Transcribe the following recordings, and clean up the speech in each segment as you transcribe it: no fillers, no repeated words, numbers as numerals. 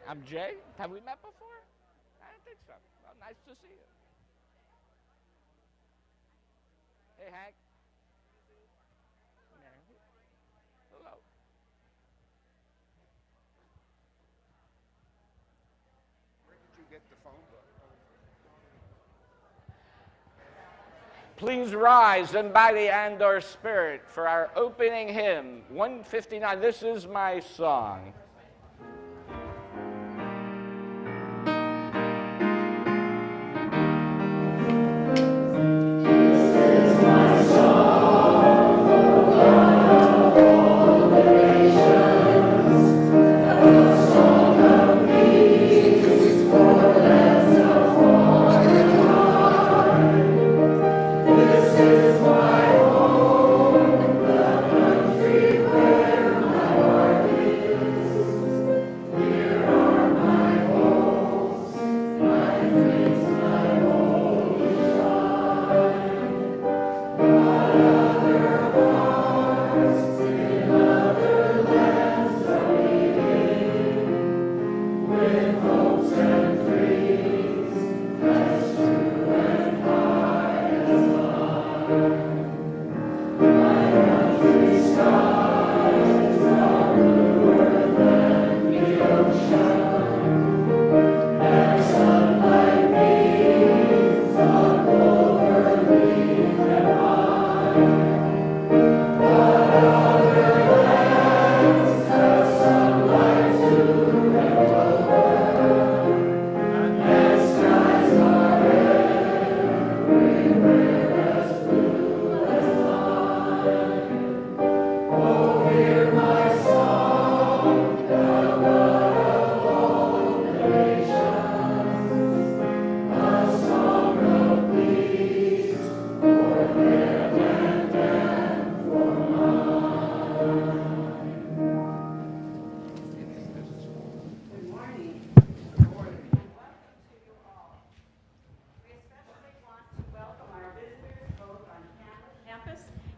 I'm Jay. Have we met before? I don't think so. Well, nice to see you. Hey, Hank. Hello. Where did you get the phone book? Please rise and by the Andor Spirit for our opening hymn, 159. This is my song.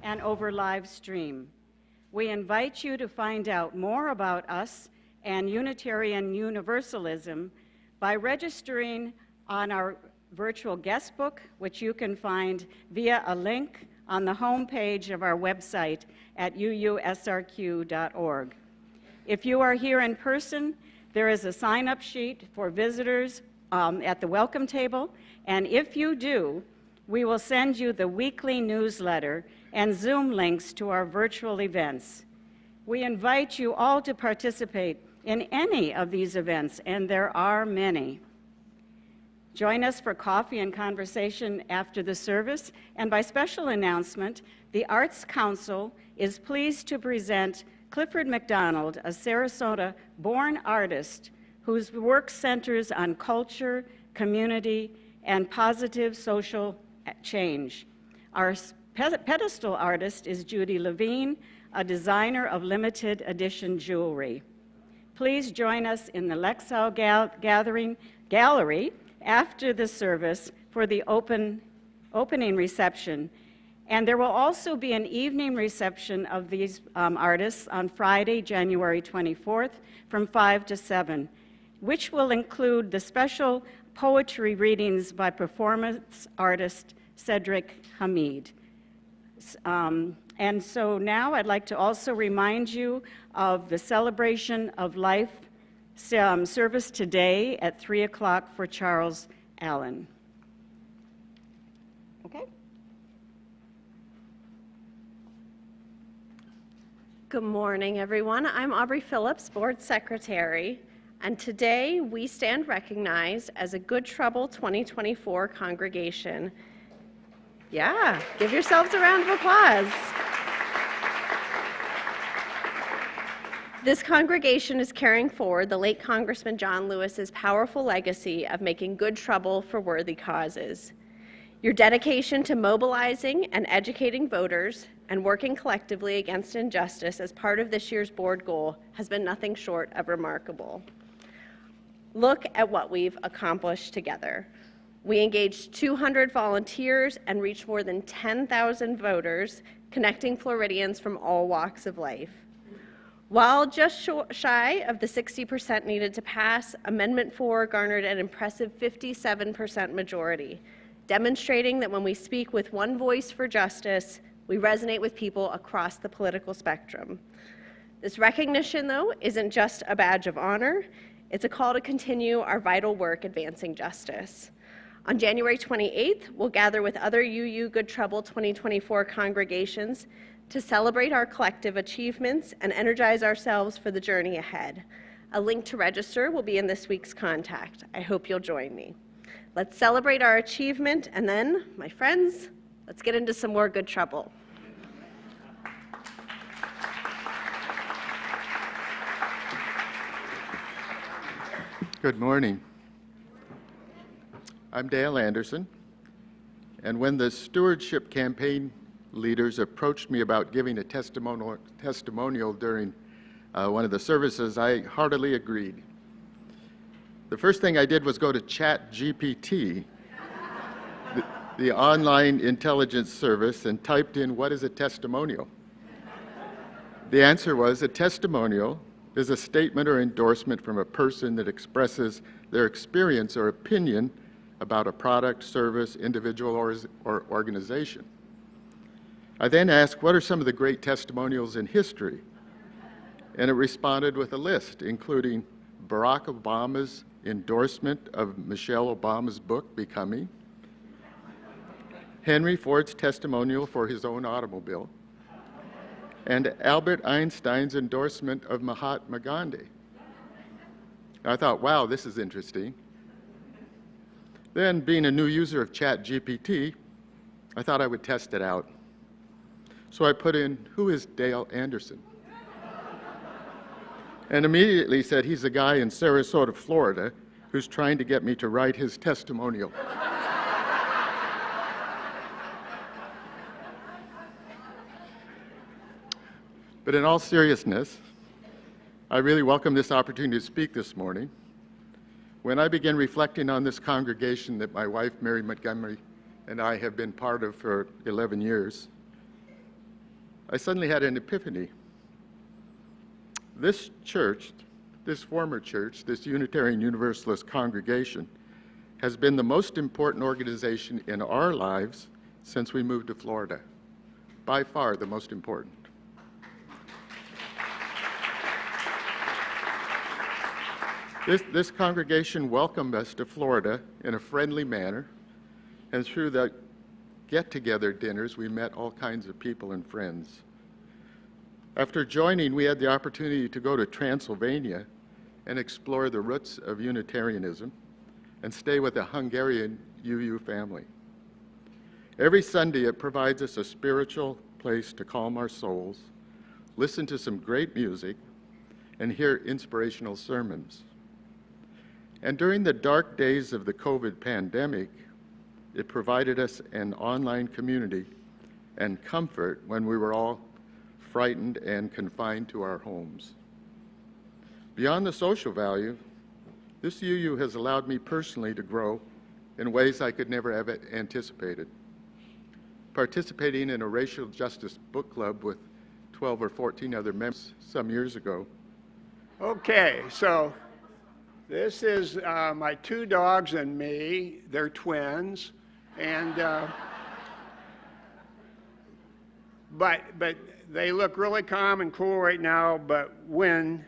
And over live stream. We invite you to find out more about us and Unitarian Universalism by registering on our virtual guest book, which you can find via a link on the homepage of our website at uusrq.org. If you are here in person, there is a sign-up sheet for visitors at the welcome table, and if you do, we will send you the weekly newsletter and Zoom links to our virtual events. We invite you all to participate in any of these events, and there are many. Join us for coffee and conversation after the service, and by special announcement, the Arts Council is pleased to present Clifford McDonald, a Sarasota-born artist whose work centers on culture, community, and positive social change. Our pedestal artist is Judy Levine, a designer of limited edition jewelry. Please join us in the Lexau Gallery after the service for the opening reception. And there will also be an evening reception of these artists on Friday, January 24th from 5 to 7, which will include the special poetry readings by performance artist Cedric Hamid. And so now I'd like to also remind you of the Celebration of Life service today at 3 o'clock for Charles Allen. Okay. Good morning, everyone. I'm Aubrey Phillips, Board Secretary, and today we stand recognized as a Good Trouble 2024 congregation. Yeah, give yourselves a round of applause. This congregation is carrying forward the late Congressman John Lewis's powerful legacy of making good trouble for worthy causes. Your dedication to mobilizing and educating voters and working collectively against injustice as part of this year's board goal has been nothing short of remarkable. Look at what we've accomplished together. We engaged 200 volunteers and reached more than 10,000 voters, connecting Floridians from all walks of life. While just shy of the 60% needed to pass, Amendment 4 garnered an impressive 57% majority, demonstrating that when we speak with one voice for justice, we resonate with people across the political spectrum. This recognition, though, isn't just a badge of honor. It's a call to continue our vital work advancing justice. On January 28th, we'll gather with other UU Good Trouble 2024 congregations to celebrate our collective achievements and energize ourselves for the journey ahead. A link to register will be in this week's contact. I hope you'll join me. Let's celebrate our achievement, and then, my friends, let's get into some more good trouble. Good morning. I'm Dale Anderson, and when the stewardship campaign leaders approached me about giving a testimonial during one of the services, I heartily agreed. The first thing I did was go to ChatGPT, the online intelligence service, and typed in, "What is a testimonial?" The answer was, a testimonial is a statement or endorsement from a person that expresses their experience or opinion about a product, service, individual, or organization. I then asked, what are some of the great testimonials in history? And it responded with a list, including Barack Obama's endorsement of Michelle Obama's book, Becoming, Henry Ford's testimonial for his own automobile, and Albert Einstein's endorsement of Mahatma Gandhi. I thought, wow, this is interesting. Then, being a new user of ChatGPT, I thought I would test it out. So I put in, who is Dale Anderson? And immediately said, he's a guy in Sarasota, Florida, who's trying to get me to write his testimonial. But in all seriousness, I really welcome this opportunity to speak this morning. When I began reflecting on this congregation that my wife, Mary Montgomery, and I have been part of for 11 years, I suddenly had an epiphany. This church, this former church, this Unitarian Universalist congregation, has been the most important organization in our lives since we moved to Florida. By far the most important. This congregation welcomed us to Florida in a friendly manner, and through the get-together dinners, we met all kinds of people and friends. After joining, we had the opportunity to go to Transylvania and explore the roots of Unitarianism and stay with a Hungarian UU family. Every Sunday, it provides us a spiritual place to calm our souls, listen to some great music, and hear inspirational sermons. And during the dark days of the COVID pandemic, it provided us an online community and comfort when we were all frightened and confined to our homes. Beyond the social value, this UU has allowed me personally to grow in ways I could never have anticipated. Participating in a racial justice book club with 12 or 14 other members some years ago. Okay, so this is my two dogs and me. They're twins, and but they look really calm and cool right now. But when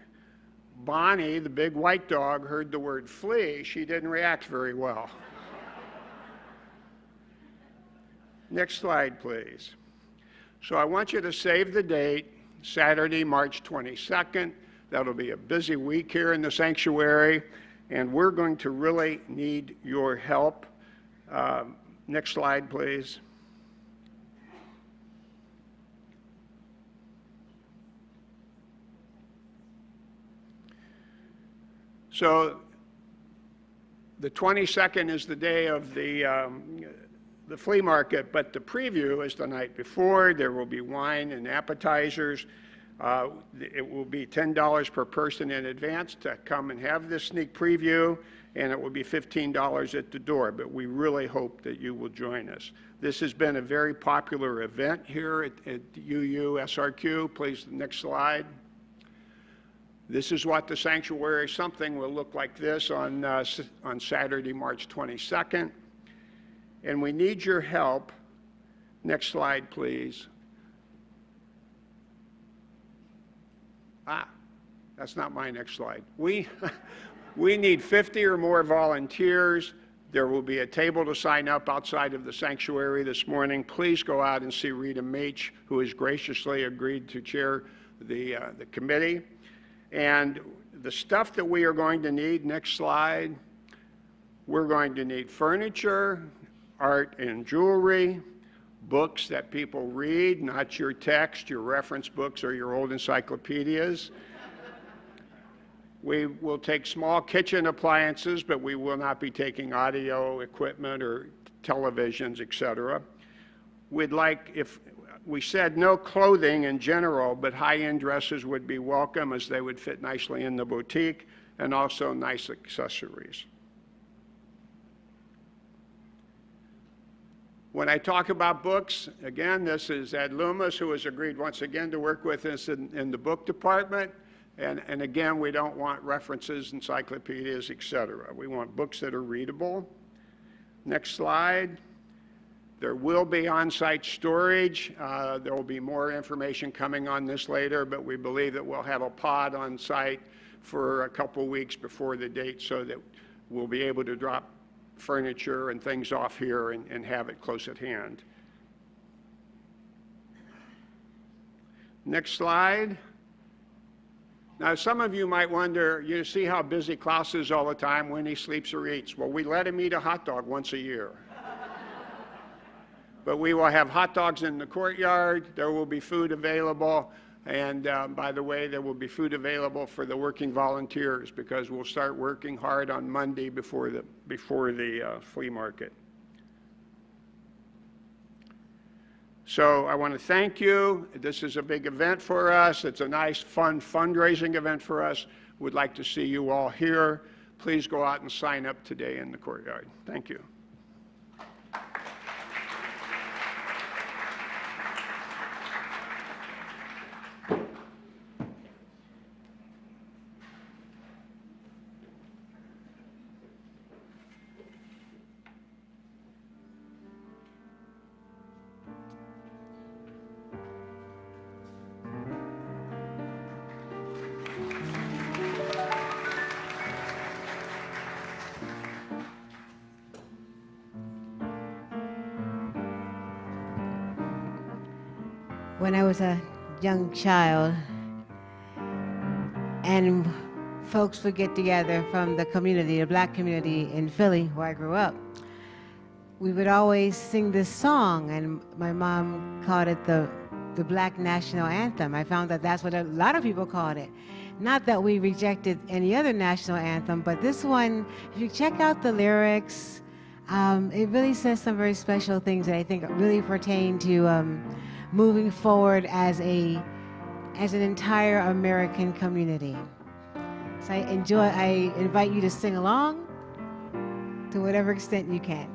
Bonnie, the big white dog, heard the word "flee," she didn't react very well. Next slide, please. So I want you to save the date, Saturday, March 22nd. That'll be a busy week here in the sanctuary, and we're going to really need your help. Next slide, please. So the 22nd is the day of the flea market, but the preview is the night before. There will be wine and appetizers. It will be $10 per person in advance to come and have this sneak preview, and it will be $15 at the door, but we really hope that you will join us. This has been a very popular event here at UU SRQ. Please, the next slide. This is what the sanctuary something will look like this on Saturday, March 22nd. And we need your help. Next slide, please. That's not my next slide. We need 50 or more volunteers. There will be a table to sign up outside of the sanctuary this morning. Please go out and see Rita Meach, who has graciously agreed to chair the committee. And the stuff that we are going to need, next slide, we're going to need furniture, art and jewelry, books that people read, not your text, your reference books, or your old encyclopedias. We will take small kitchen appliances, but we will not be taking audio equipment or televisions, etc. We'd like, if we said no clothing in general, but high-end dresses would be welcome as they would fit nicely in the boutique, and also nice accessories. When I talk about books, again, this is Ed Loomis, who has agreed once again to work with us in the book department. And again, we don't want references, encyclopedias, etc. We want books that are readable. Next slide. There will be on-site storage. There will be more information coming on this later, but we believe that we'll have a pod on site for a couple weeks before the date so that we'll be able to drop furniture and things off here and have it close at hand. Next slide. Now, some of you might wonder, you see how busy Klaus is all the time when he sleeps or eats. Well, we let him eat a hot dog once a year. But we will have hot dogs in the courtyard. There will be food available. And by the way, there will be food available for the working volunteers because we'll start working hard on Monday before the flea market. So I want to thank you. This is a big event for us. It's a nice, fun fundraising event for us. We'd like to see you all here. Please go out and sign up today in the courtyard. Thank you. When I was a young child and folks would get together from the community, the black community in Philly where I grew up, we would always sing this song, and my mom called it the Black National Anthem. I found that that's what a lot of people called it. Not that we rejected any other national anthem, but this one, if you check out the lyrics, it really says some very special things that I think really pertain to moving forward as an entire American community. So I invite you to sing along to whatever extent you can.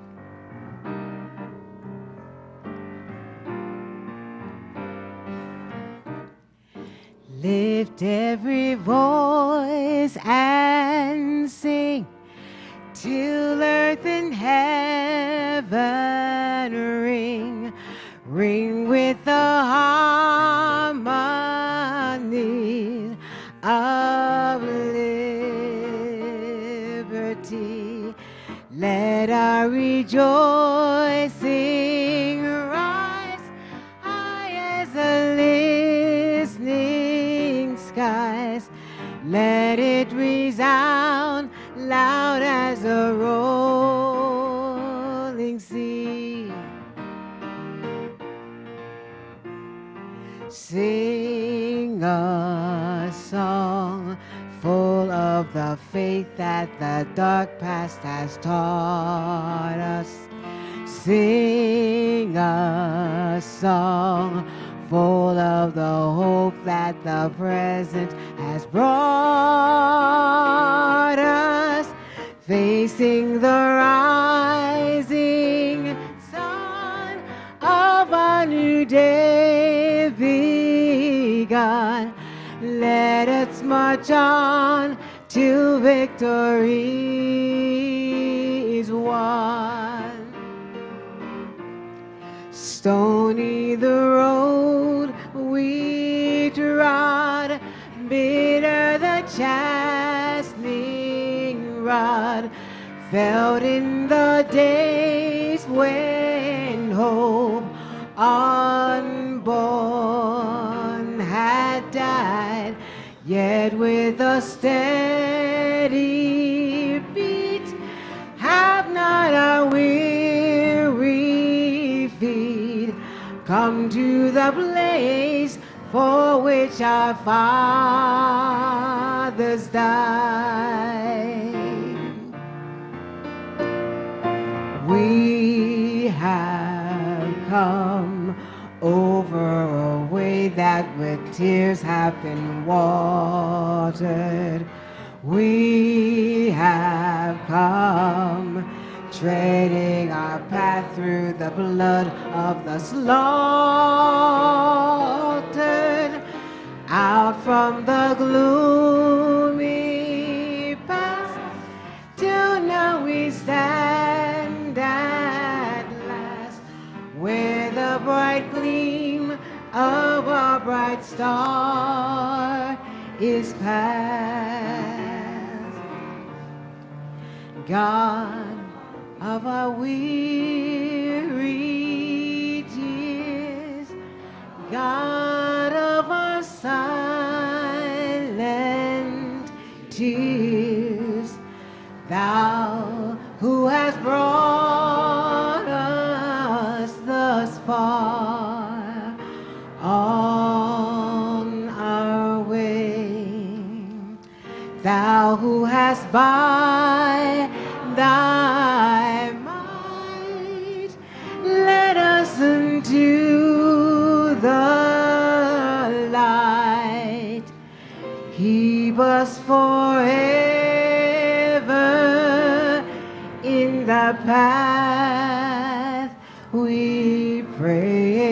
Lift every voice and sing till earth and heaven ring. Ring with the harmony of liberty. Let our rejoicing rise high as the listening skies. Let it resound loud as a rolling sea. Sing a song full of the faith that the dark past has taught us. Sing a song full of the hope that the present has brought us. Facing the rising sun of a new day begun, let us march on till victory is won. Stony the road we trod, bitter the chastening rod, felt in the days when hope unborn had died, yet with a steady beat have not our weary feet come to the place for which our fathers died. We have come over a way that with tears have been watered. We have come treading our path through the blood of the slaughtered, out from the gloomy past, till now we stand at last, where the bright gleam of our bright star is past. God of our weary tears, God of our silent tears, Thou who hast brought us thus far on our way, Thou who hast by Thy might led us into the light, keep us forever in the path we pray,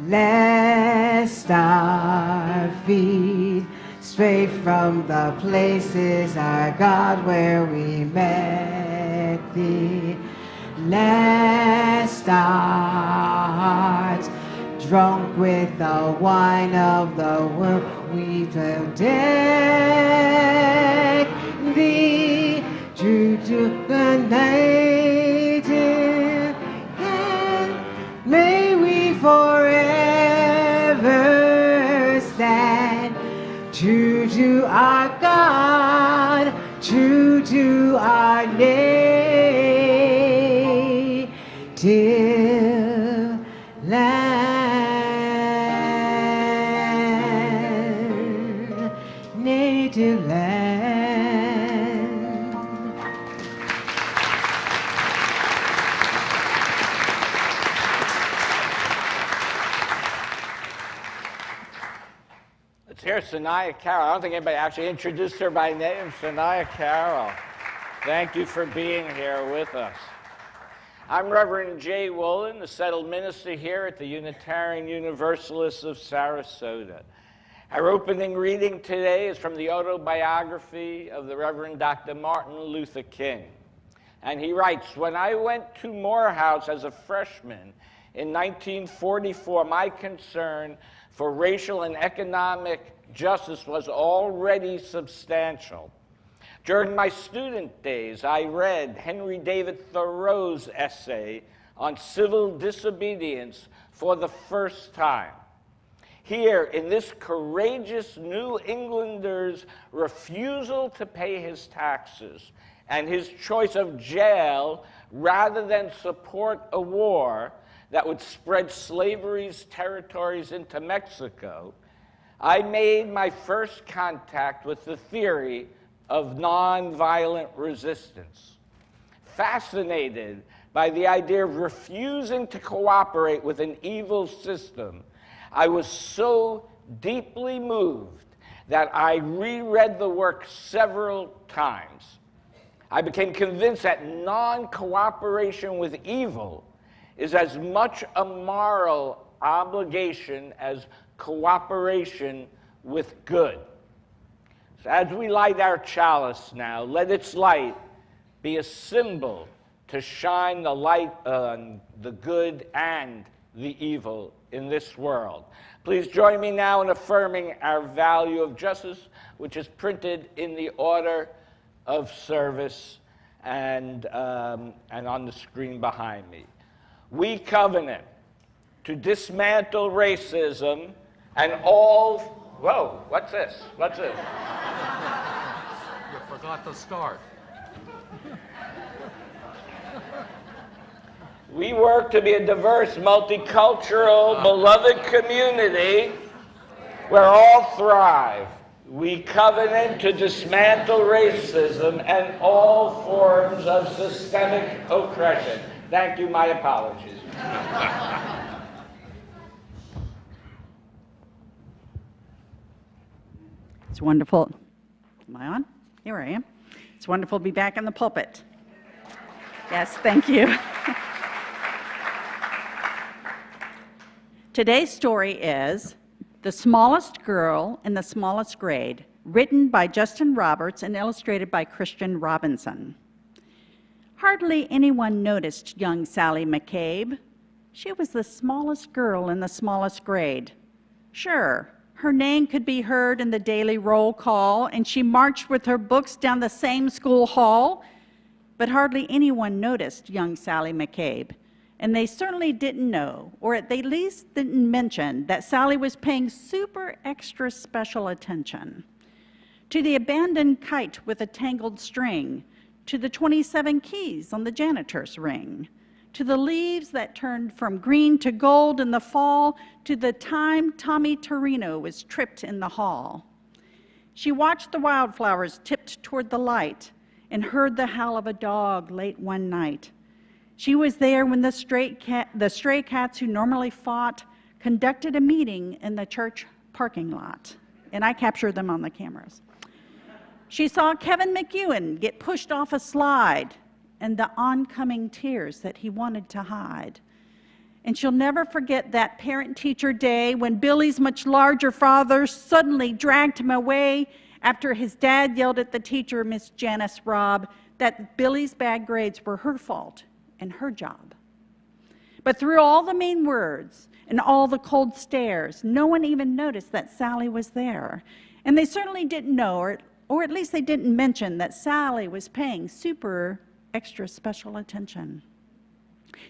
lest our feet stray from the places, our God, where we met Thee, lest our hearts, drunk with the wine of the world, we will deck Thee, true to the native hand, may we forever stand, true to our God, true to our native land, native land. Let's hear Synia Carroll. I don't think anybody actually introduced her by name. Synia Carroll. Thank you for being here with us. I'm Reverend J. Wolin, the settled minister here at the Unitarian Universalists of Sarasota. Our opening reading today is from the Autobiography of the Reverend Dr. Martin Luther King. And he writes, "When I went to Morehouse as a freshman in 1944, my concern for racial and economic justice was already substantial. During my student days, I read Henry David Thoreau's essay on civil disobedience for the first time. Here, in this courageous New Englander's refusal to pay his taxes and his choice of jail rather than support a war that would spread slavery's territories into Mexico, I made my first contact with the theory of nonviolent resistance. Fascinated by the idea of refusing to cooperate with an evil system, I was so deeply moved that I reread the work several times. I became convinced that non-cooperation with evil is as much a moral obligation as cooperation with good. So as we light our chalice now, let its light be a symbol to shine the light on the good and the evil in this world. Please join me now in affirming our value of justice, which is printed in the order of service and on the screen behind me. We covenant to dismantle racism and all... Whoa, what's this? What's this? You forgot to start. We work to be a diverse, multicultural, beloved community where all thrive. We covenant to dismantle racism and all forms of systemic oppression. Thank you, my apologies. It's wonderful. Am I on? Here I am. It's wonderful to be back in the pulpit. Yes, thank you. Today's story is The Smallest Girl in the Smallest Grade, written by Justin Roberts and illustrated by Kristen Robinson. Hardly anyone noticed young Sally McCabe. She was the smallest girl in the smallest grade. Sure, her name could be heard in the daily roll call, and she marched with her books down the same school hall, but hardly anyone noticed young Sally McCabe. And they certainly didn't know, or at the least didn't mention, that Sally was paying super extra special attention. To the abandoned kite with a tangled string, to the 27 keys on the janitor's ring, to the leaves that turned from green to gold in the fall, to the time Tommy Torino was tripped in the hall. She watched the wildflowers tipped toward the light and heard the howl of a dog late one night. She was there when the stray cats who normally fought conducted a meeting in the church parking lot, and I captured them on the cameras. She saw Kevin McEwen get pushed off a slide and the oncoming tears that he wanted to hide. And she'll never forget that parent-teacher day when Billy's much larger father suddenly dragged him away after his dad yelled at the teacher, Miss Janice Robb, that Billy's bad grades were her fault and her job. But through all the mean words and all the cold stares, no one even noticed that Sally was there. And they certainly didn't know, or at least they didn't mention, that Sally was paying super extra special attention.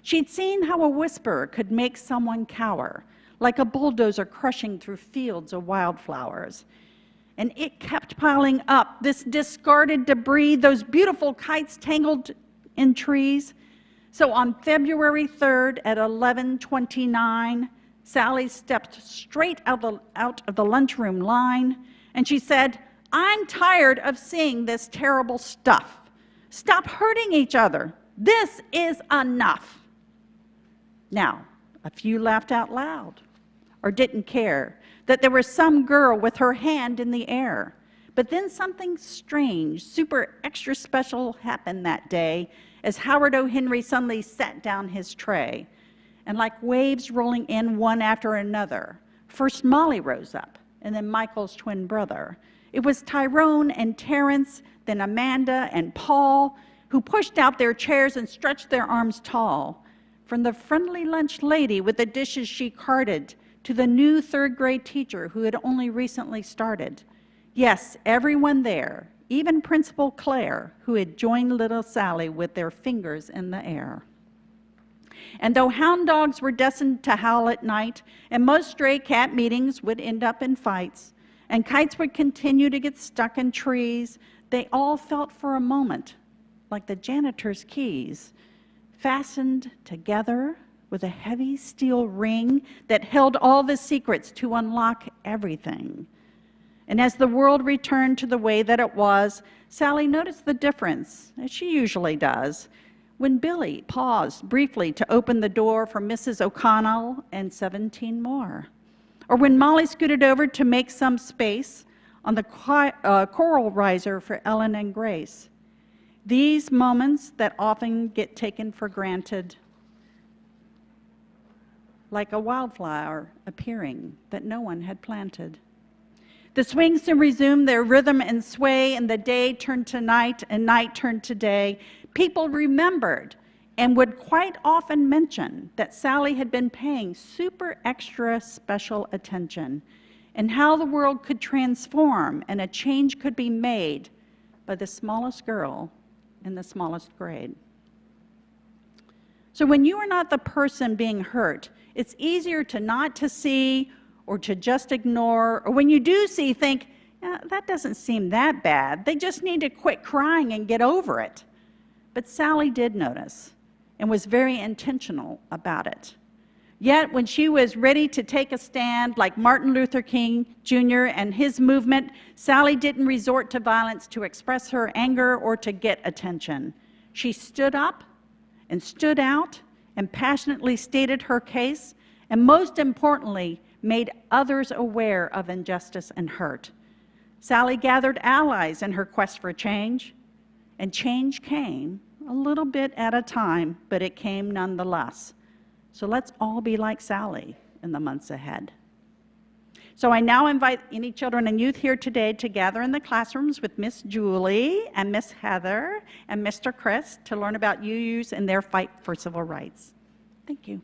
She'd seen how a whisper could make someone cower, like a bulldozer crushing through fields of wildflowers. And it kept piling up, this discarded debris, those beautiful kites tangled in trees. So on February 3rd at 11:29, Sally stepped straight out of the lunchroom line, and she said, "I'm tired of seeing this terrible stuff. Stop hurting each other. This is enough." Now, a few laughed out loud or didn't care that there was some girl with her hand in the air. But then something strange, super extra special happened that day as Howard O. Henry suddenly set down his tray. And like waves rolling in one after another, first Molly rose up, and then Michael's twin brother. It was Tyrone and Terrence, then Amanda and Paul, who pushed out their chairs and stretched their arms tall. From the friendly lunch lady with the dishes she carted, to the new third-grade teacher who had only recently started. Yes, everyone there, even Principal Claire, who had joined little Sally with their fingers in the air. And though hound dogs were destined to howl at night, and most stray cat meetings would end up in fights, and kites would continue to get stuck in trees, they all felt for a moment like the janitor's keys, fastened together with a heavy steel ring that held all the secrets to unlock everything. And as the world returned to the way that it was, Sally noticed the difference, as she usually does, when Billy paused briefly to open the door for Mrs. O'Connell and 17 more, or when Molly scooted over to make some space on the coral riser for Ellen and Grace. These moments that often get taken for granted like a wildflower appearing that no one had planted. The swings soon resumed their rhythm and sway, and the day turned to night, and night turned to day. People remembered and would quite often mention that Sally had been paying super extra special attention, and how the world could transform and a change could be made by the smallest girl in the smallest grade. So when you are not the person being hurt, it's easier to not to see or to just ignore, or when you do see, think, yeah, that doesn't seem that bad. They just need to quit crying and get over it. But Sally did notice and was very intentional about it. Yet when she was ready to take a stand, like Martin Luther King Jr. and his movement, Sally didn't resort to violence to express her anger or to get attention. She stood up and stood out and passionately stated her case, and most importantly, made others aware of injustice and hurt. Sally gathered allies in her quest for change, and change came a little bit at a time, but it came nonetheless. So let's all be like Sally in the months ahead. So I now invite any children and youth here today to gather in the classrooms with Miss Julie and Miss Heather and Mr. Chris to learn about UUs and their fight for civil rights. Thank you.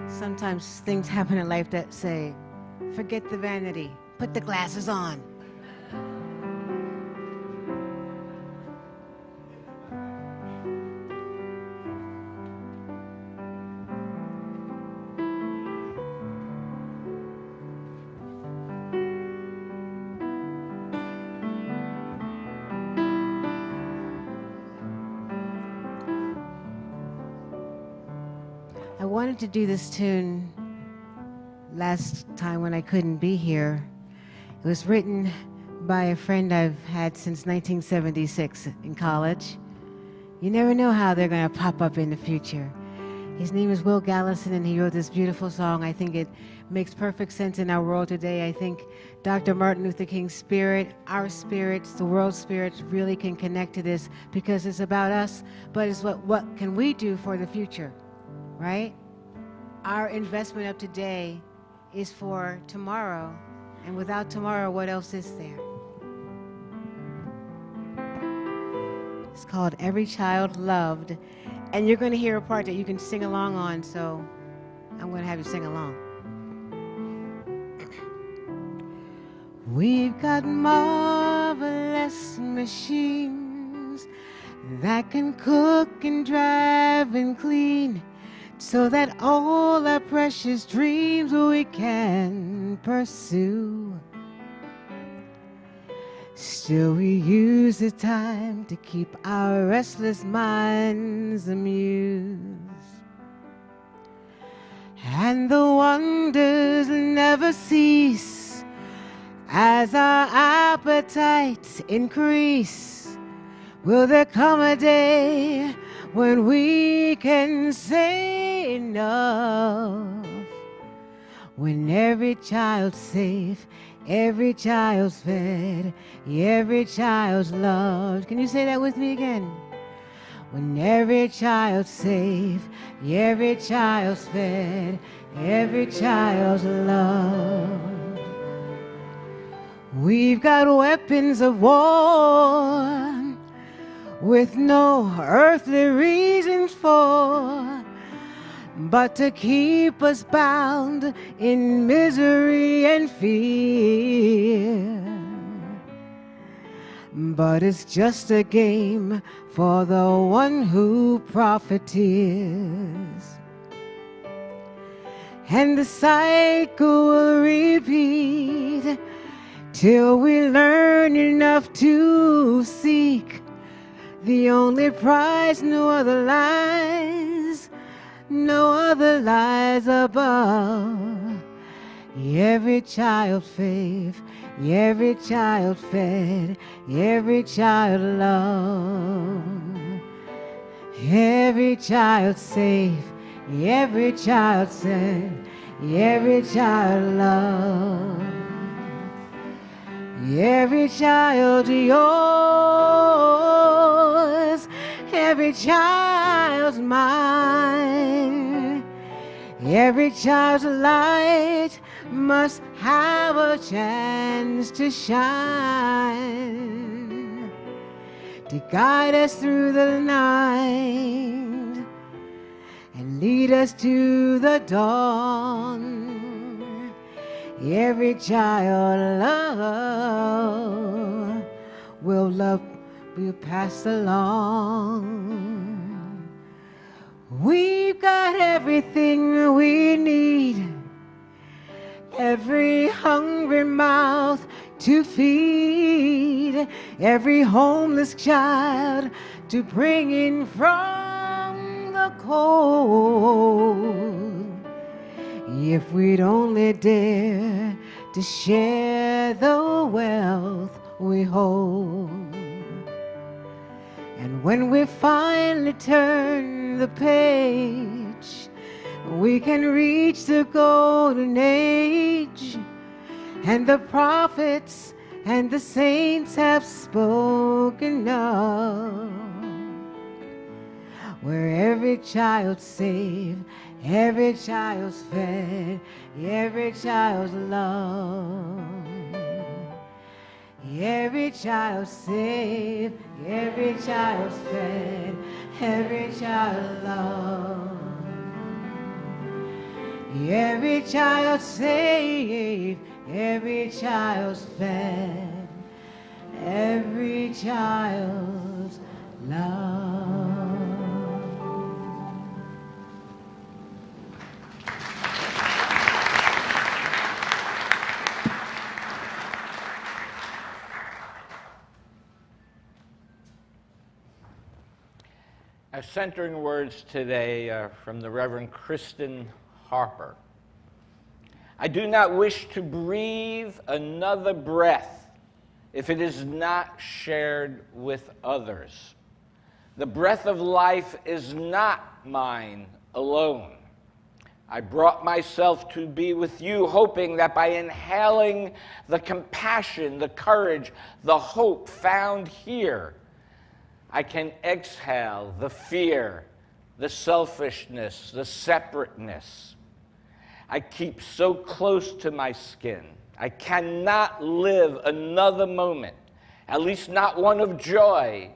Sometimes things happen in life that say, forget the vanity, put the glasses on. I wanted to do this tune last time when I couldn't be here. It was written by a friend I've had since 1976 in college. You never know how they're going to pop up in the future. His name is Will Galison, and he wrote this beautiful song. I think it makes perfect sense in our world today. I think Dr. Martin Luther King's spirit, our spirits, the world's spirits really can connect to this because it's about us, but it's what can we do for the future, right? Our investment of today is for tomorrow, and without tomorrow, what else is there? It's called Every Child Loved, and you're going to hear a part that you can sing along on, so I'm going to have you sing along. We've got marvelous machines that can cook and drive and clean, so that all our precious dreams we can pursue. Still we use the time to keep our restless minds amused, and the wonders never cease as our appetites increase. Will there come a day when we can say enough? When every child's safe, every child's fed, every child's loved. Can you say that with me again? When every child's safe, every child's fed, every child's loved. We've got weapons of war with no earthly reasons for, but to keep us bound in misery and fear. But it's just a game for the one who profiteers, and the cycle will repeat till we learn enough to seek the only prize, no other lies, no other lies above. Every child faith, every child fed, every child loved, every child safe, every child said, every child loved, every child yours, every child's mine, every child's light must have a chance to shine, to guide us through the night and lead us to the dawn. Every child love will pass along. We've got everything we need, every hungry mouth to feed, every homeless child to bring in from the cold. If we'd only dare to share the wealth we hold. And when we finally turn the page, we can reach the golden age, and the prophets and the saints have spoken of, where every child's saved, every child's fed, every child's loved, every child's saved, every child's fed, every child loved. Every child saved, every child's fed, every child's loved. Our centering words today are from the Reverend Kristen Harper. I do not wish to breathe another breath if it is not shared with others. The breath of life is not mine alone. I brought myself to be with you, hoping that by inhaling the compassion, the courage, the hope found here, I can exhale the fear, the selfishness, the separateness. I keep so close to my skin. I cannot live another moment, at least not one of joy,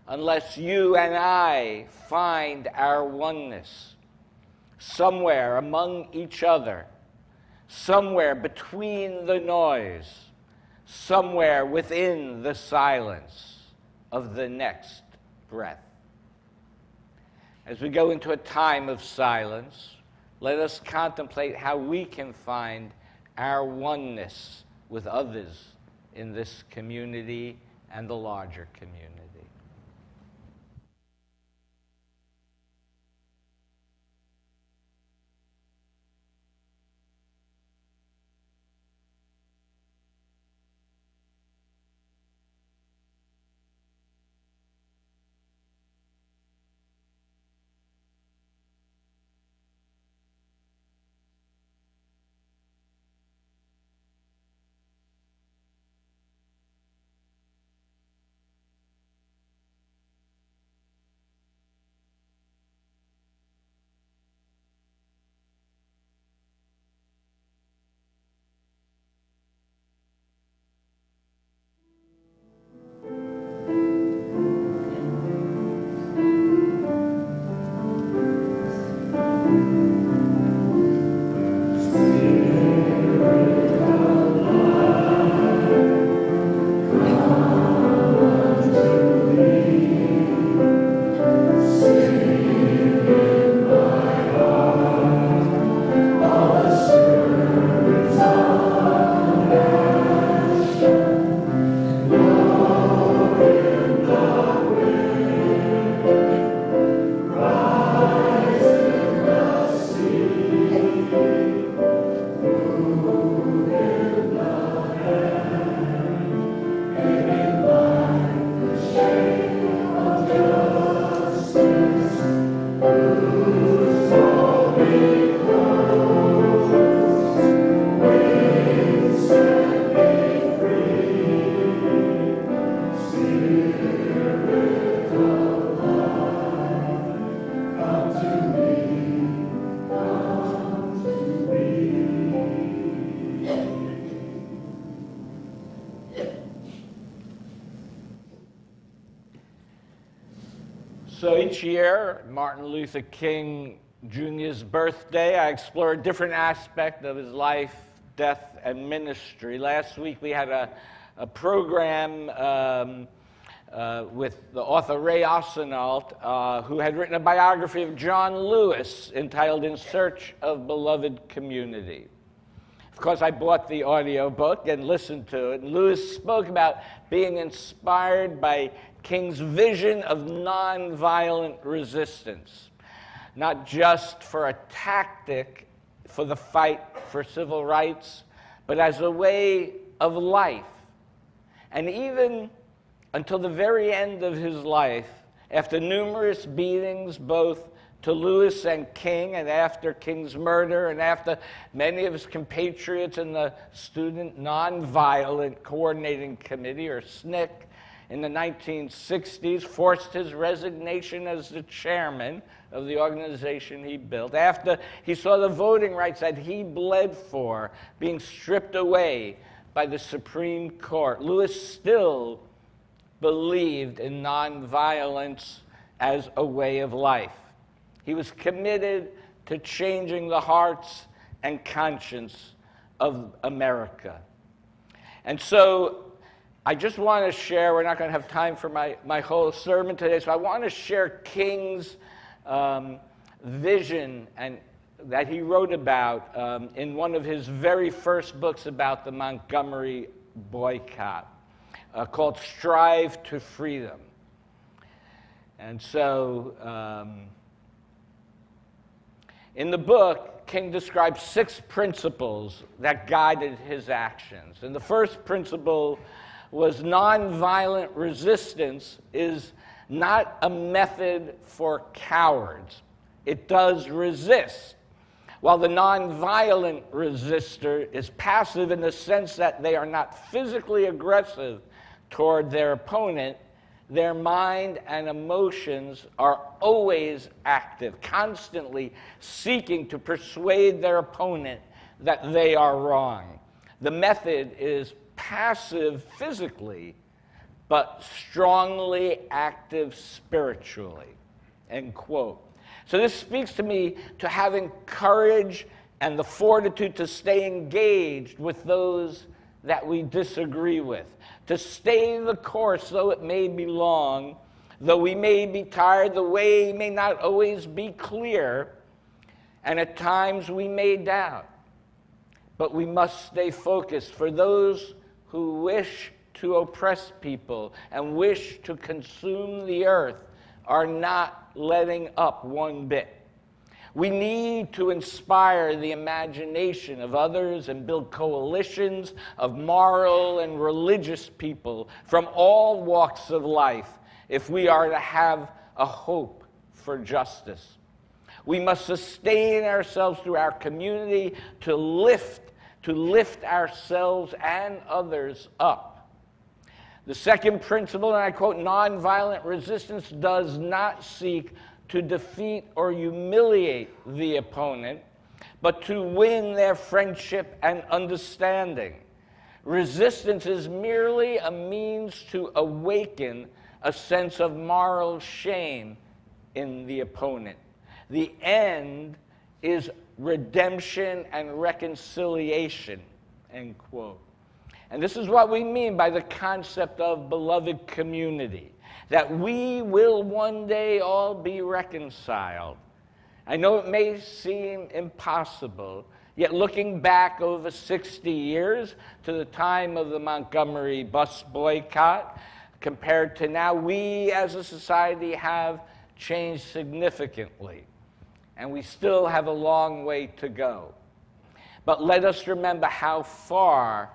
unless you and I find our oneness somewhere among each other, somewhere between the noise, somewhere within the silence of the next breath. As we go into a time of silence, let us contemplate how we can find our oneness with others in this community and the larger community. So each year, Martin Luther King Jr.'s birthday, I explore a different aspect of his life, death, and ministry. Last week we had a program with the author Ray Osinault, who had written a biography of John Lewis entitled In Search of Beloved Community. Of course, I bought the audio book and listened to it. And Lewis spoke about being inspired by King's vision of nonviolent resistance, not just for a tactic for the fight for civil rights, but as a way of life. And even until the very end of his life, after numerous beatings, both to Lewis and King, and after King's murder, and after many of his compatriots in the Student Nonviolent Coordinating Committee, or SNCC, in the 1960s, forced his resignation as the chairman of the organization he built. After he saw the voting rights that he bled for being stripped away by the Supreme Court, Lewis still believed in nonviolence as a way of life. He was committed to changing the hearts and conscience of America. And so I just want to share, we're not going to have time for my whole sermon today, so I want to share King's vision and that he wrote about in one of his very first books about the Montgomery boycott, called Strive to Freedom. And so in the book, King describes 6 principles that guided his actions. And the first principle was nonviolent resistance is not a method for cowards. It does resist. While the nonviolent resistor is passive in the sense that they are not physically aggressive toward their opponent, their mind and emotions are always active, constantly seeking to persuade their opponent that they are wrong. The method is passive physically, but strongly active spiritually, end quote. So this speaks to me to having courage and the fortitude to stay engaged with those that we disagree with, to stay the course though it may be long, though we may be tired, the way may not always be clear, and at times we may doubt. But we must stay focused. For those who wish to oppress people and wish to consume the earth are not letting up one bit. We need to inspire the imagination of others and build coalitions of moral and religious people from all walks of life if we are to have a hope for justice. We must sustain ourselves through our community to lift ourselves and others up. The second principle, and I quote, nonviolent resistance does not seek to defeat or humiliate the opponent, but to win their friendship and understanding. Resistance is merely a means to awaken a sense of moral shame in the opponent. The end is redemption and reconciliation, end quote. And this is what we mean by the concept of beloved community, that we will one day all be reconciled. I know it may seem impossible, yet looking back over 60 years to the time of the Montgomery Bus Boycott, compared to now, we as a society have changed significantly. And we still have a long way to go. But let us remember how far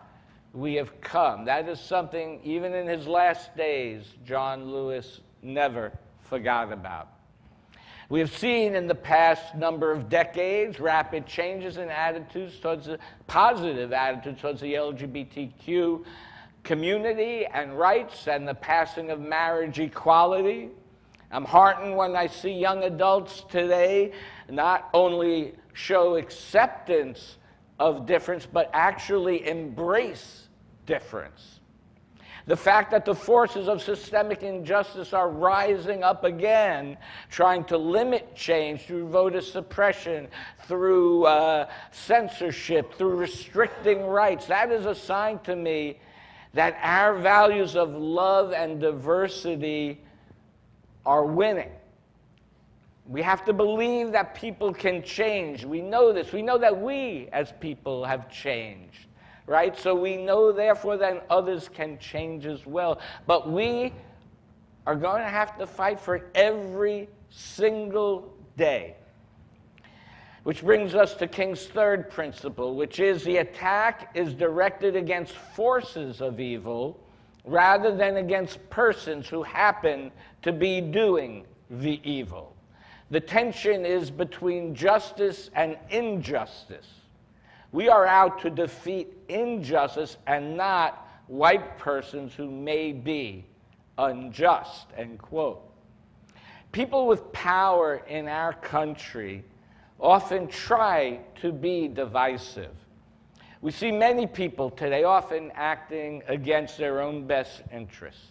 we have come. That is something, even in his last days, John Lewis never forgot about. We have seen in the past number of decades rapid changes in attitudes towards the positive attitudes towards the LGBTQ community and rights and the passing of marriage equality. I'm heartened when I see young adults today not only show acceptance of difference, but actually embrace difference. The fact that the forces of systemic injustice are rising up again, trying to limit change through voter suppression, through censorship, through restricting rights, that is a sign to me that our values of love and diversity are winning. We have to believe that people can change. We know this. We know that we as people have changed. Right? So we know, therefore, that others can change as well. But we are going to have to fight for it every single day. Which brings us to King's third principle, which is the attack is directed against forces of evil rather than against persons who happen to be doing the evil. The tension is between justice and injustice. We are out to defeat injustice and not white persons who may be unjust, end quote. People with power in our country often try to be divisive. We see many people today often acting against their own best interests.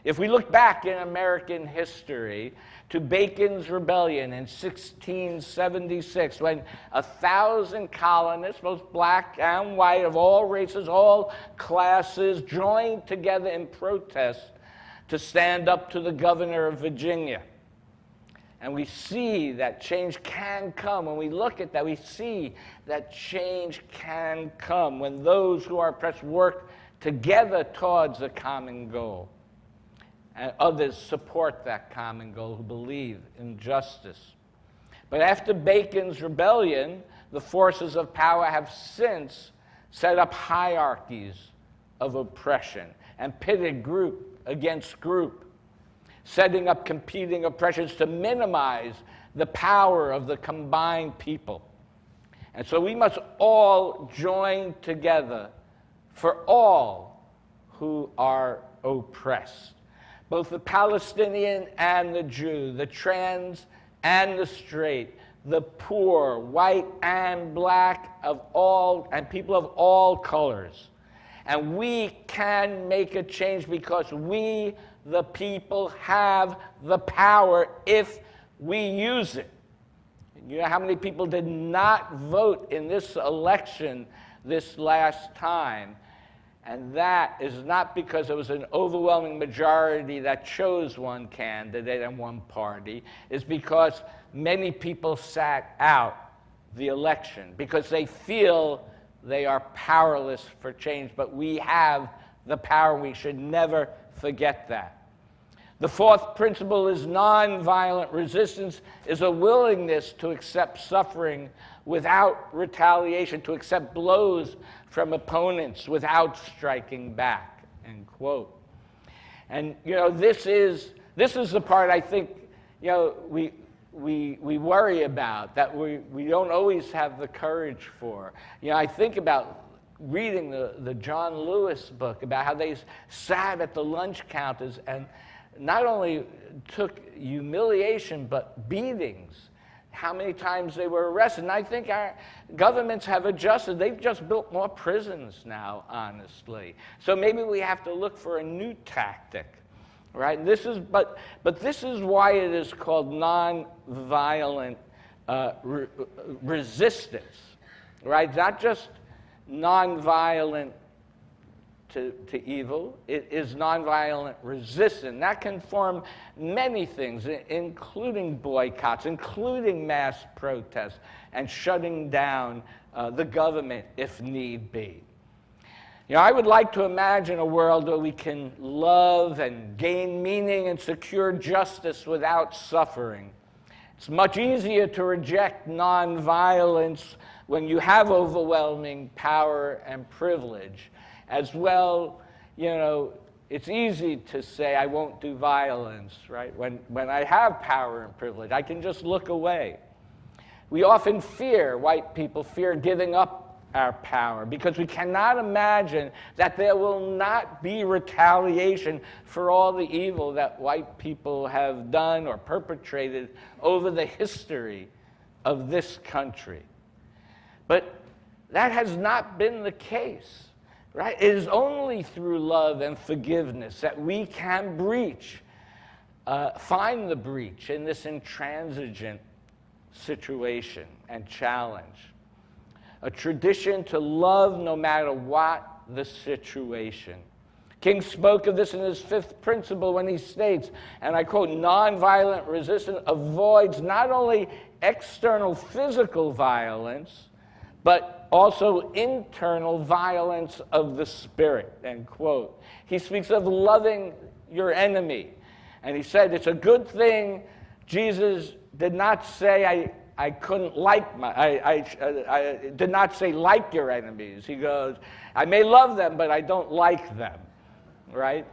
If we look back in American history to Bacon's Rebellion in 1676, when 1,000 colonists, both black and white, of all races, all classes, joined together in protest to stand up to the governor of Virginia. And we see that change can come. When we look at that, we see that change can come when those who are oppressed work together towards a common goal. And others support that common goal who believe in justice. But after Bacon's Rebellion, the forces of power have since set up hierarchies of oppression and pitted group against group, setting up competing oppressions to minimize the power of the combined people. And so we must all join together for all who are oppressed. Both the Palestinian and the Jew, the trans and the straight, the poor, white and black, of all, and people of all colors. And we can make a change because we, the people, have the power if we use it. You know how many people did not vote in this election this last time? And that is not because it was an overwhelming majority that chose one candidate and one party. It's because many people sat out the election because they feel they are powerless for change. But we have the power. We should never forget that. The fourth principle is nonviolent resistance is a willingness to accept suffering without retaliation, to accept blows from opponents without striking back, end quote. And, you know, this is the part I think, you know, we worry about, that we don't always have the courage for. You know, I think about reading the John Lewis book about how they sat at the lunch counters and not only took humiliation, but beatings. How many times they were arrested. And I think our governments have adjusted. They've just built more prisons now, honestly. So maybe we have to look for a new tactic, right? But this is why it is called nonviolent resistance, right? Not just nonviolent to evil. It is nonviolent resistance. That can form many things, including boycotts, including mass protests, and shutting down the government if need be. You know, I would like to imagine a world where we can love and gain meaning and secure justice without suffering. It's much easier to reject nonviolence when you have overwhelming power and privilege. As well, you know, it's easy to say I won't do violence, right? When I have power and privilege, I can just look away. We often fear, white people fear giving up our power because we cannot imagine that there will not be retaliation for all the evil that white people have done or perpetrated over the history of this country. But that has not been the case. right? It is only through love and forgiveness that we can find the breach in this intransigent situation and challenge. A tradition to love no matter what the situation. King spoke of this in his fifth principle when he states, and I quote, nonviolent resistance avoids not only external physical violence, but also internal violence of the spirit, end quote. He speaks of loving your enemy. And he said it's a good thing Jesus did not say I couldn't like I did not say like your enemies. He goes, I may love them, but I don't like them, right?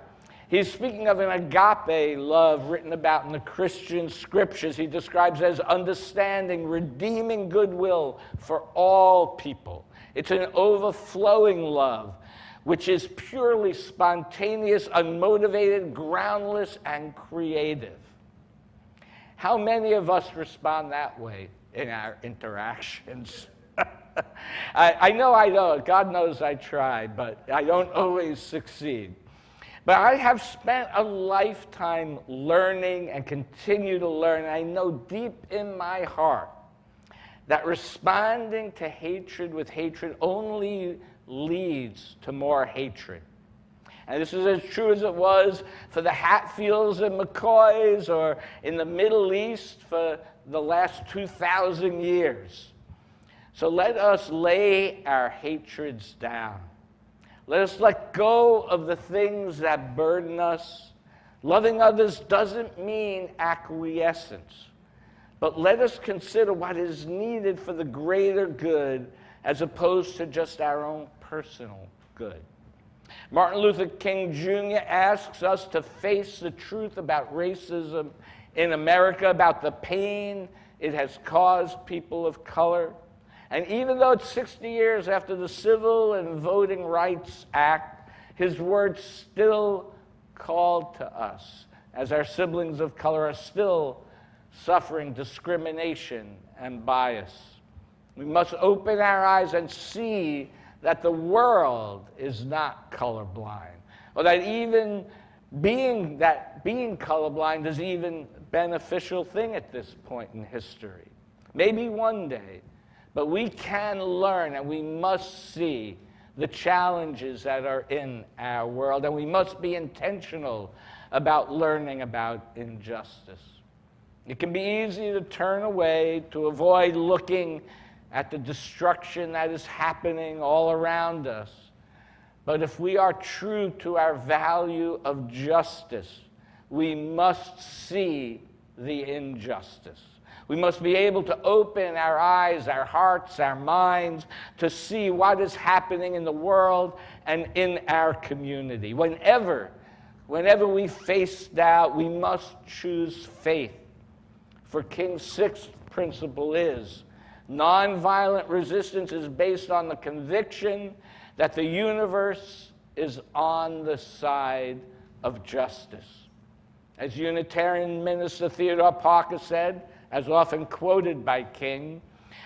He's speaking of an agape love written about in the Christian scriptures. He describes as understanding, redeeming goodwill for all people. It's an overflowing love, which is purely spontaneous, unmotivated, groundless, and creative. How many of us respond that way in our interactions? I know I don't. God knows I try, but I don't always succeed. But I have spent a lifetime learning and continue to learn. I know deep in my heart that responding to hatred with hatred only leads to more hatred. And this is as true as it was for the Hatfields and McCoys, or in the Middle East for the last 2,000 years. So let us lay our hatreds down. Let us let go of the things that burden us. Loving others doesn't mean acquiescence, but let us consider what is needed for the greater good as opposed to just our own personal good. Martin Luther King Jr. asks us to face the truth about racism in America, about the pain it has caused people of color. And even though it's 60 years after the Civil and Voting Rights Act, his words still call to us, as our siblings of color are still suffering discrimination and bias. We must open our eyes and see that the world is not colorblind, or that even being colorblind is even a beneficial thing at this point in history. Maybe one day, but we can learn and we must see the challenges that are in our world, and we must be intentional about learning about injustice. It can be easy to turn away, to avoid looking at the destruction that is happening all around us. But if we are true to our value of justice, we must see the injustice. We must be able to open our eyes, our hearts, our minds to see what is happening in the world and in our community. Whenever we face doubt, we must choose faith. For King's sixth principle is, nonviolent resistance is based on the conviction that the universe is on the side of justice. As Unitarian minister Theodore Parker said, as often quoted by King,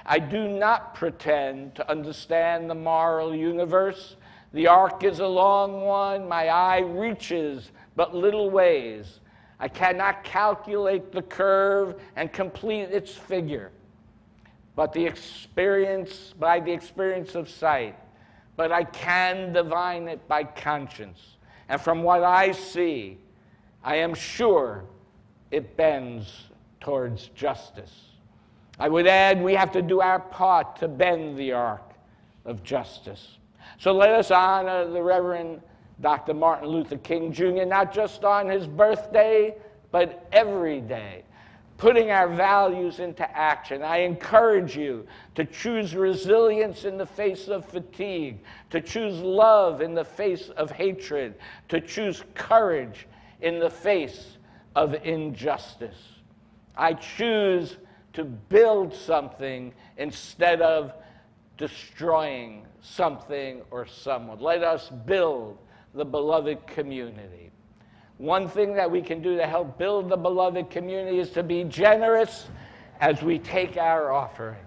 I do not pretend to understand the moral universe. The arc is a long one. My eye reaches but little ways. I cannot calculate the curve and complete its figure. By the experience of sight, but I can divine it by conscience. And from what I see, I am sure it bends towards justice. I would add, we have to do our part to bend the arc of justice. So let us honor the Reverend Dr. Martin Luther King Jr., not just on his birthday, but every day, putting our values into action. I encourage you to choose resilience in the face of fatigue, to choose love in the face of hatred, to choose courage in the face of injustice. I choose to build something instead of destroying something or someone. Let us build the beloved community. One thing that we can do to help build the beloved community is to be generous as we take our offering.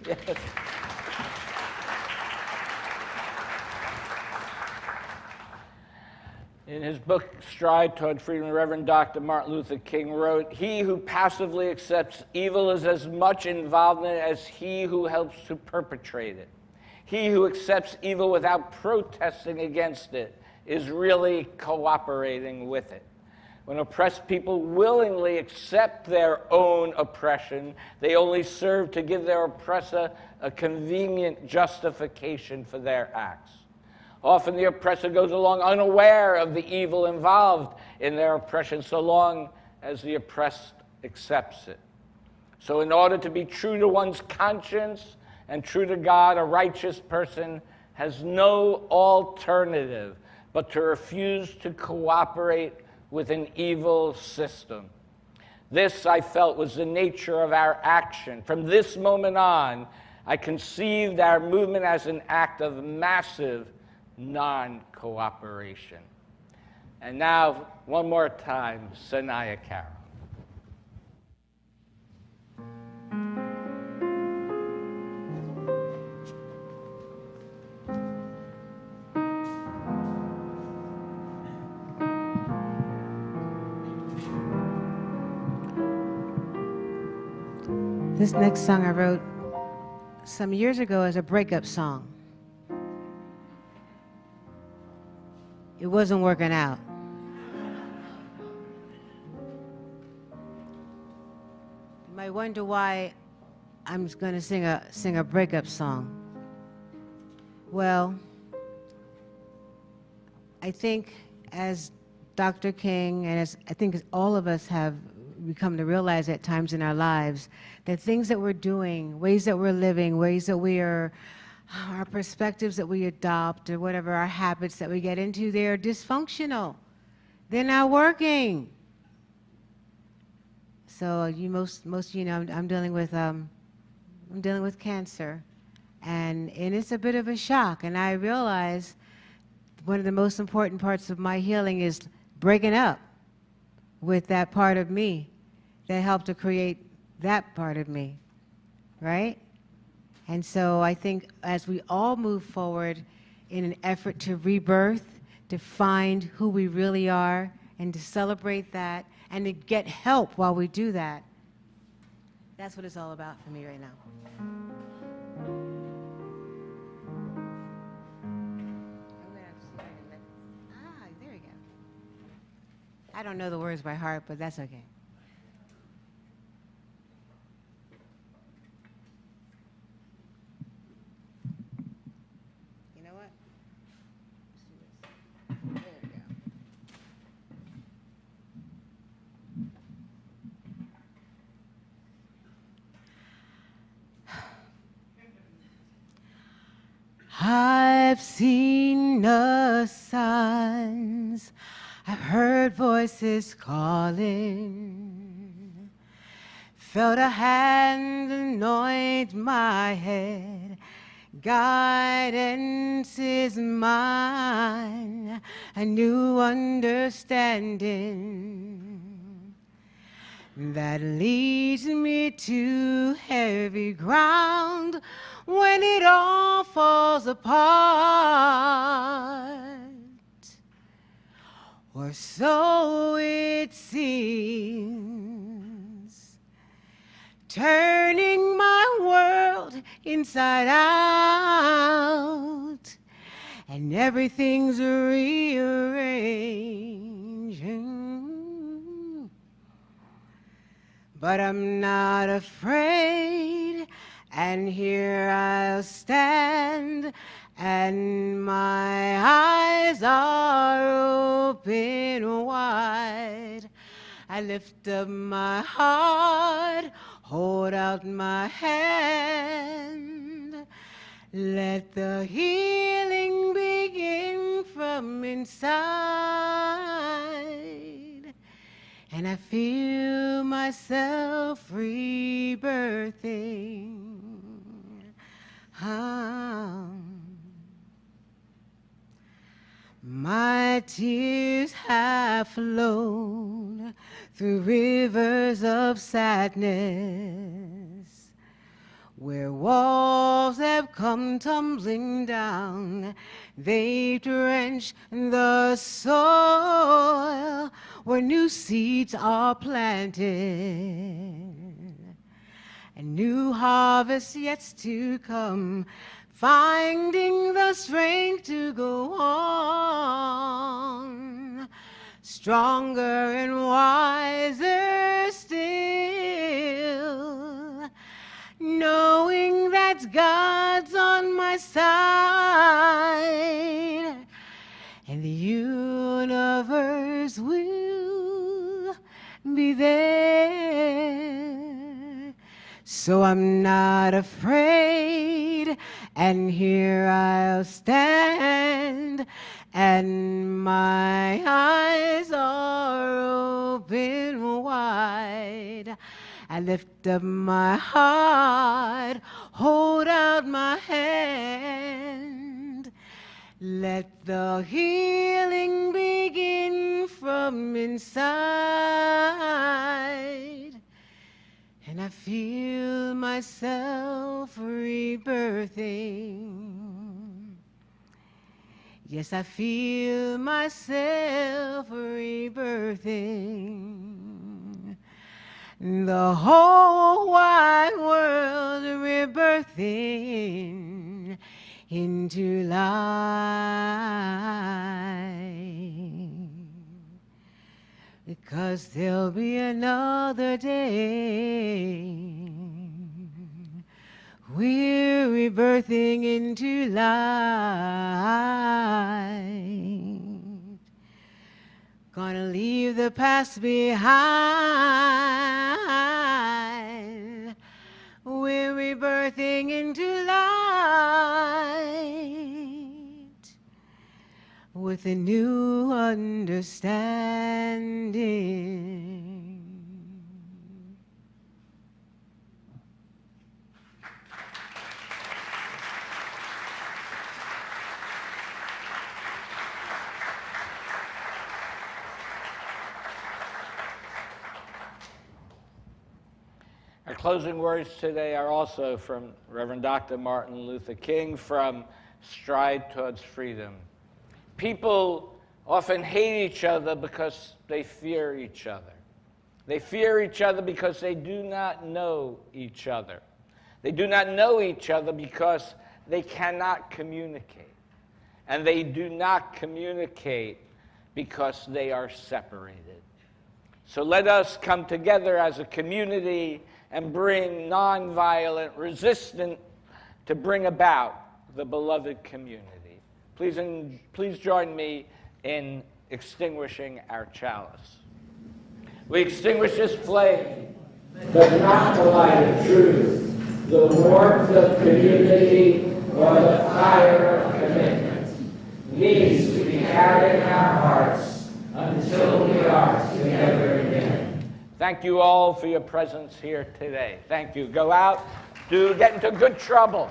Yes. In his book, Stride Toward Freedom, Reverend Dr. Martin Luther King wrote, "He who passively accepts evil is as much involved in it as he who helps to perpetrate it. He who accepts evil without protesting against it is really cooperating with it. When oppressed people willingly accept their own oppression, they only serve to give their oppressor a convenient justification for their acts. Often the oppressor goes along unaware of the evil involved in their oppression, so long as the oppressed accepts it. So in order to be true to one's conscience and true to God, a righteous person has no alternative but to refuse to cooperate with an evil system. This, I felt, was the nature of our action. From this moment on, I conceived our movement as an act of massive non-cooperation." And now, one more time, Synia Carroll. This next song I wrote some years ago as a breakup song. It wasn't working out. You might wonder why I'm going to sing a breakup song. Well, I think as Dr. King and as I think as all of us have become to realize at times in our lives, that things that we're doing, ways that we're living, ways that we are, our perspectives that we adopt, or whatever, our habits that we get into, they're dysfunctional. They're not working. So you most of you know I'm dealing with cancer, and it's a bit of a shock. And I realize one of the most important parts of my healing is breaking up with that part of me that helped to create that part of me, right? And so I think as we all move forward in an effort to rebirth, to find who we really are, and to celebrate that, and to get help while we do that, that's what it's all about for me right now. There we go. I don't know the words by heart, but that's okay. You know what? Let's do this. There we go. I've seen the signs, I've heard voices calling, felt a hand anoint my head, guidance is mine, a new understanding that leads me to heavy ground when it all falls apart. Or so it seems, turning my world inside out, and everything's rearranging. But I'm not afraid, and here I'll stand, and my eyes are open wide. I lift up my heart, hold out my hand. Let the healing begin from inside. And I feel myself rebirthing. My tears have flown through rivers of sadness, Where walls have come tumbling down, they've drenched the soil where new seeds are planted. A new harvest yet to come, finding the strength to go on, stronger and wiser still, knowing that God's on my side, and the universe will be there. So I'm not afraid, and here I'll stand, and my eyes are open wide. I lift up my heart, hold out my hand. Let the healing begin from inside. And I feel myself rebirthing. Yes, I feel myself rebirthing. The whole wide world rebirthing into life. Because there'll be another day. We're rebirthing into light. Gonna leave the past behind. We're rebirthing into light with a new understanding. Our closing words today are also from Reverend Dr. Martin Luther King from Stride Towards Freedom. People often hate each other because they fear each other. They fear each other because they do not know each other. They do not know each other because they cannot communicate. And they do not communicate because they are separated. So let us come together as a community and bring nonviolent resistance to bring about the beloved community. Please join me in extinguishing our chalice. We extinguish this flame, but not the light of truth, the warmth of community, or the fire of commitment. Needs to be carried in our hearts until we are together again. Thank you all for your presence here today. Thank you. Go out, do get into good trouble.